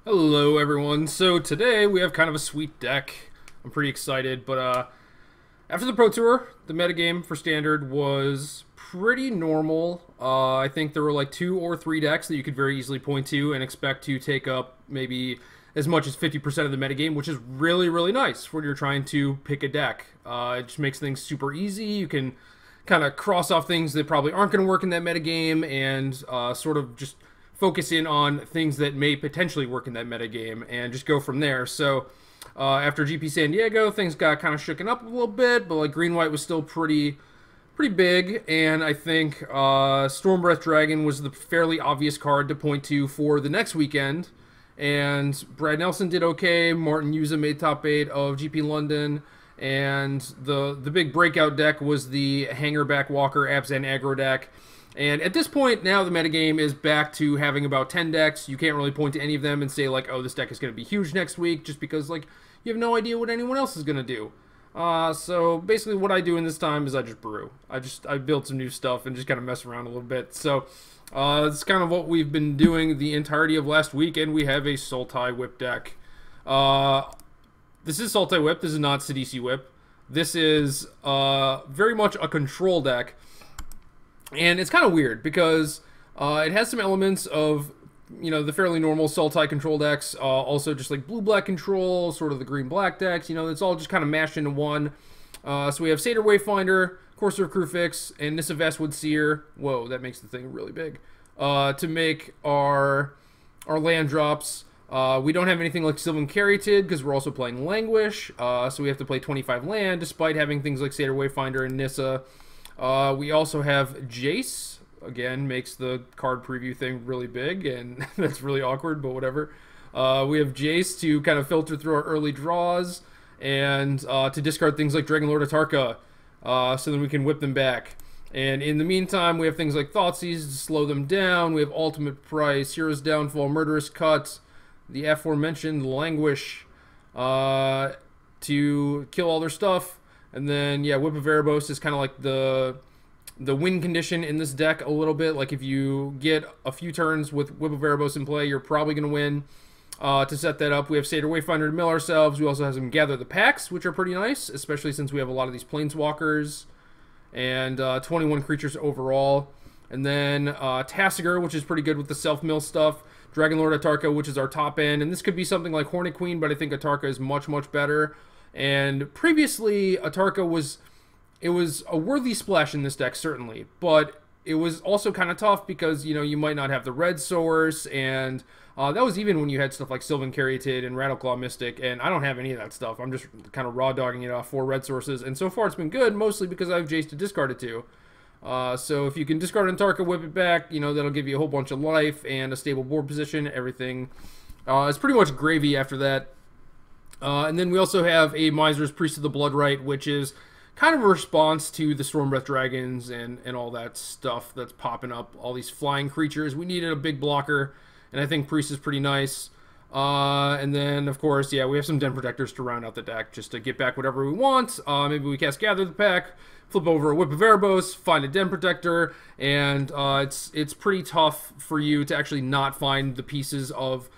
Hello everyone. So today we have kind of a sweet deck. I'm pretty excited, but after the Pro Tour, the metagame for Standard was pretty normal. I think there were like 2 or 3 decks that you could very easily point to and expect to take up maybe as much as 50% of the metagame, which is really, really nice when you're trying to pick a deck. It just makes things super easy. You can kind of cross off things that probably aren't going to work in that metagame and sort of just focus in on things that may potentially work in that metagame and just go from there. So after GP San Diego, things got kind of shooken up a little bit, but like green white was still pretty big, and I think Stormbreath Dragon was the fairly obvious card to point to for the next weekend. And Brad Nelson did okay. Martin Yuza made top 8 of GP London. And the big breakout deck was the Hangerback Walker Abzan aggro deck. And at this point, now the metagame is back to having about 10 decks. You can't really point to any of them and say, like, oh, this deck is going to be huge next week, just because, like, you have no idea what anyone else is going to do. So basically what I do in this time is I just brew. I build some new stuff and just kind of mess around a little bit. So it's kind of what we've been doing the entirety of last week, and we have a Sultai Whip deck. This is Sultai Whip. This is not Sidisi Whip. This is very much a control deck. And it's kind of weird because it has some elements of, you know, the fairly normal Sultai control decks. Also just like blue-black control, sort of the green-black decks. You know, it's all just kind of mashed into one. So we have Satyr Wayfinder, Courser of Crufix, and Nissa Vastwood Seer. Whoa, that makes the thing really big. To make our land drops. We don't have anything like Sylvan Caryatid because we're also playing Languish. So we have to play 25 land despite having things like Satyr Wayfinder and Nissa. We also have Jace. Again, makes the card preview thing really big, and that's really awkward, but whatever. We have Jace to kind of filter through our early draws, and to discard things like Dragonlord Atarka, so then we can whip them back. And in the meantime, we have things like Thoughtseize to slow them down. We have Ultimate Price, Hero's Downfall, Murderous Cut, the aforementioned Languish, to kill all their stuff. And then, yeah, Whip of Erebos is kind of like the win condition in this deck a little bit. Like, if you get a few turns with Whip of Erebos in play, you're probably going to win. To set that up, we have Satyr Wayfinder to mill ourselves. We also have some Gather the Packs, which are pretty nice, especially since we have a lot of these Planeswalkers. And 21 creatures overall. And then Tasigur, which is pretty good with the self-mill stuff. Dragonlord Atarka, which is our top end. And this could be something like Hornet Queen, but I think Atarka is much, much better. And previously, Atarka was a worthy splash in this deck, certainly, but it was also kind of tough because, you know, you might not have the red source, and that was even when you had stuff like Sylvan Caryatid and Rattleclaw Mystic, and I don't have any of that stuff. I'm just kind of raw dogging it off 4 red sources, and so far it's been good, mostly because I have Jace to discard it to. So if you can discard an Atarka, whip it back, you know, that'll give you a whole bunch of life and a stable board position. Everything is pretty much gravy after that. And then we also have a Miser's Priest of the Bloodright, which is kind of a response to the Stormbreath Dragons and all that stuff that's popping up. All these flying creatures. We needed a big blocker, and I think Priest is pretty nice. And then, of course, yeah, we have some Den Protectors to round out the deck just to get back whatever we want. Maybe we cast Gather the Pack, flip over a Whip of Erebos, find a Den Protector, and it's pretty tough for you to actually not find the pieces of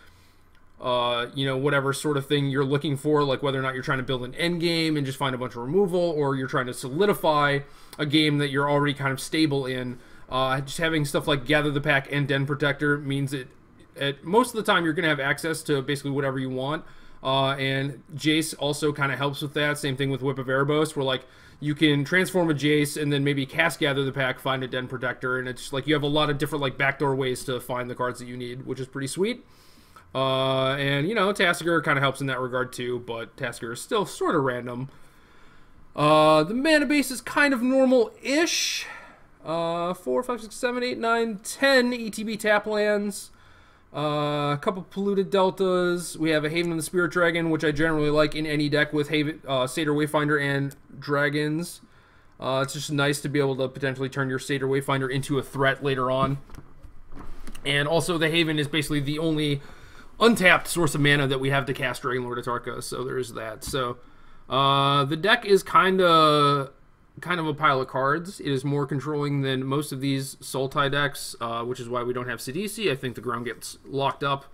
you know, whatever sort of thing you're looking for, like whether or not you're trying to build an end game and just find a bunch of removal, or you're trying to solidify a game that you're already kind of stable in. Just having stuff like Gather the Pack and Den Protector means that most of the time you're going to have access to basically whatever you want. And Jace also kind of helps with that. Same thing with Whip of Erebos, where like you can transform a Jace and then maybe cast Gather the Pack, find a Den Protector, and it's like you have a lot of different like backdoor ways to find the cards that you need, which is pretty sweet. And, you know, Tasigur kind of helps in that regard too, but Tasigur is still sort of random. The mana base is kind of normal-ish. 4, 5, 6, 7, 8, 9, 10 ETB tap lands. A couple polluted deltas. We have a Haven of the Spirit Dragon, which I generally like in any deck with Satyr Wayfinder and dragons. It's just nice to be able to potentially turn your Satyr Wayfinder into a threat later on. And also the Haven is basically the only untapped source of mana that we have to cast Dragonlord Atarka, so there's that. So the deck is kind of a pile of cards. It is more controlling than most of these Sultai decks, which is why we don't have Sidisi. I think the ground gets locked up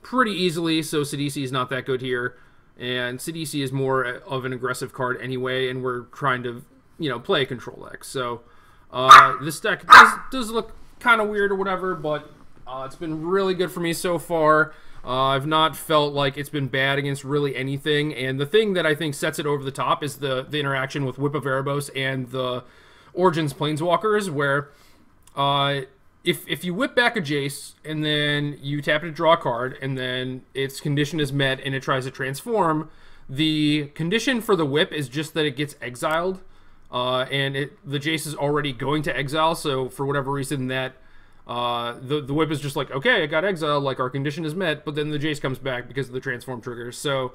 pretty easily, so Sidisi is not that good here. And Sidisi is more of an aggressive card anyway, and we're trying to, you know, play a control deck. So this deck does look kind of weird or whatever, but it's been really good for me so far. I've not felt like it's been bad against really anything, and the thing that I think sets it over the top is the interaction with Whip of Erebos and the Origins Planeswalkers, where if you whip back a Jace, and then you tap it to draw a card, and then its condition is met and it tries to transform, the condition for the whip is just that it gets exiled, and the Jace is already going to exile, so for whatever reason that the whip is just like, okay, I got exiled, like our condition is met, but then the Jace comes back because of the transform triggers. So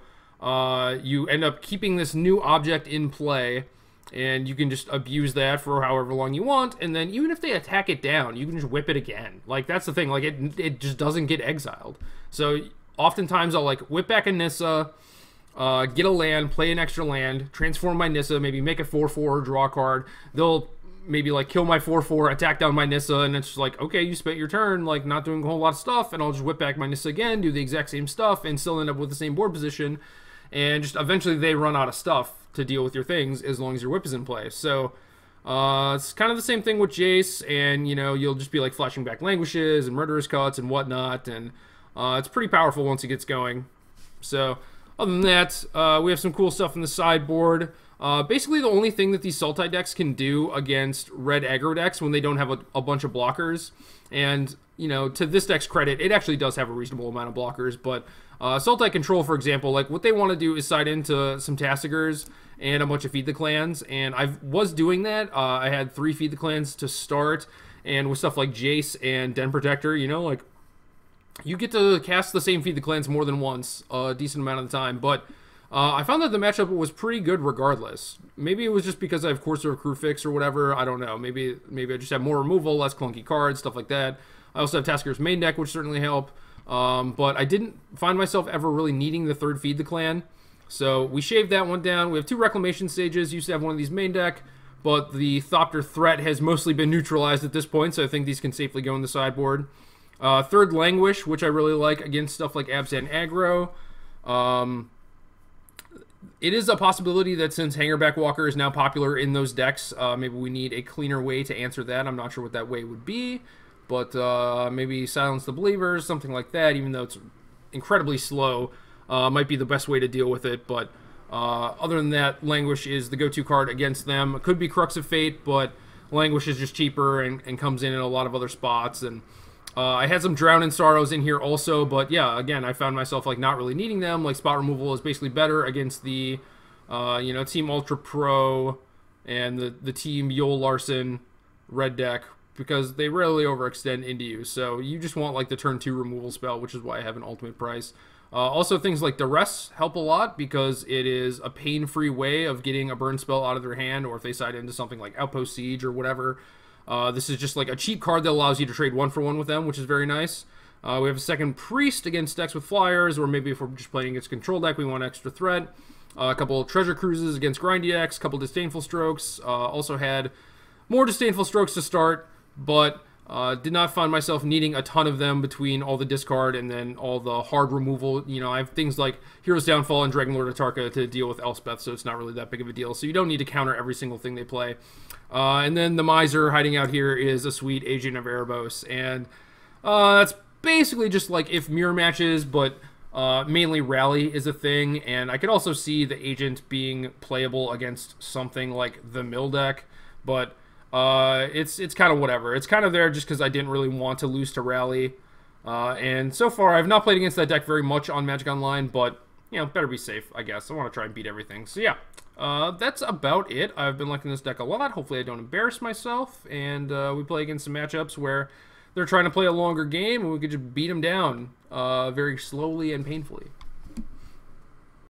you end up keeping this new object in play, and you can just abuse that for however long you want, and then even if they attack it down, you can just whip it again. Like, that's the thing, like, it just doesn't get exiled. So oftentimes I'll like whip back a Nissa, get a land, play an extra land, transform my Nissa, maybe make a 4/4, draw a card. They'll maybe like kill my 4/4, attack down my Nissa, and it's just like, okay, you spent your turn, like not doing a whole lot of stuff, and I'll just whip back my Nissa again, do the exact same stuff, and still end up with the same board position, and just eventually they run out of stuff to deal with your things as long as your whip is in play. So it's kind of the same thing with Jace, and you know, you'll just be like flashing back Languishes and Murderous Cuts and whatnot, and it's pretty powerful once it gets going. So other than that, we have some cool stuff in the sideboard. Basically, the only thing that these Sultai decks can do against red aggro decks when they don't have a bunch of blockers, and, you know, to this deck's credit, it actually does have a reasonable amount of blockers, but Sultai Control, for example, like, what they want to do is side into some Tassigers and a bunch of Feed the Clans, and I was doing that. I had 3 Feed the Clans to start, and with stuff like Jace and Den Protector, you know, like, you get to cast the same Feed the Clans more than once a decent amount of the time, but I found that the matchup was pretty good regardless. Maybe it was just because I have Courser of Crewfix or whatever. I don't know. Maybe I just have more removal, less clunky cards, stuff like that. I also have Tassigur's main deck, which certainly help. But I didn't find myself ever really needing the 3rd Feed the Clan. So we shaved that one down. We have 2 Reclamation Stages. Used to have one of these main deck, but the Thopter threat has mostly been neutralized at this point, so I think these can safely go in the sideboard. 3rd Languish, which I really like against stuff like Abzan Aggro. It is a possibility that since Hangerback Walker is now popular in those decks, maybe we need a cleaner way to answer that. I'm not sure what that way would be, but maybe Silence the Believers, something like that, even though it's incredibly slow, might be the best way to deal with it. But other than that, Languish is the go-to card against them. It could be Crux of Fate, but Languish is just cheaper and comes in a lot of other spots. And I had some Drown in Sorrows in here also, but yeah, again, I found myself like not really needing them. Like, spot removal is basically better against the, you know, Team Ultra Pro and the Team Yoel Larson red deck, because they rarely overextend into you. So you just want like the turn 2 removal spell, which is why I have an ultimate price. Also, things like Duress help a lot because it is a pain-free way of getting a burn spell out of their hand, or if they side into something like Outpost Siege or whatever. This is just like a cheap card that allows you to trade 1-for-1 with them, which is very nice. We have a 2nd Priest against decks with flyers, or maybe if we're just playing against control deck, we want extra threat. A couple of Treasure Cruises against grindy decks, a couple Disdainful Strokes. Also had more Disdainful Strokes to start, but did not find myself needing a ton of them between all the discard and then all the hard removal. You know, I have things like Hero's Downfall and Dragonlord Atarka to deal with Elspeth, so it's not really that big of a deal. So you don't need to counter every single thing they play. And then the Miser hiding out here is a sweet Agent of Erebos, and that's basically just like if mirror matches, but mainly Rally is a thing, and I could also see the Agent being playable against something like the Mill deck, but it's kind of whatever. It's kind of there just because I didn't really want to lose to Rally, and so far I've not played against that deck very much on Magic Online, but, you know, better be safe, I guess. I want to try and beat everything. So yeah, that's about it. I've been liking this deck a lot. Hopefully I don't embarrass myself, and we play against some matchups where they're trying to play a longer game, and we could just beat them down very slowly and painfully.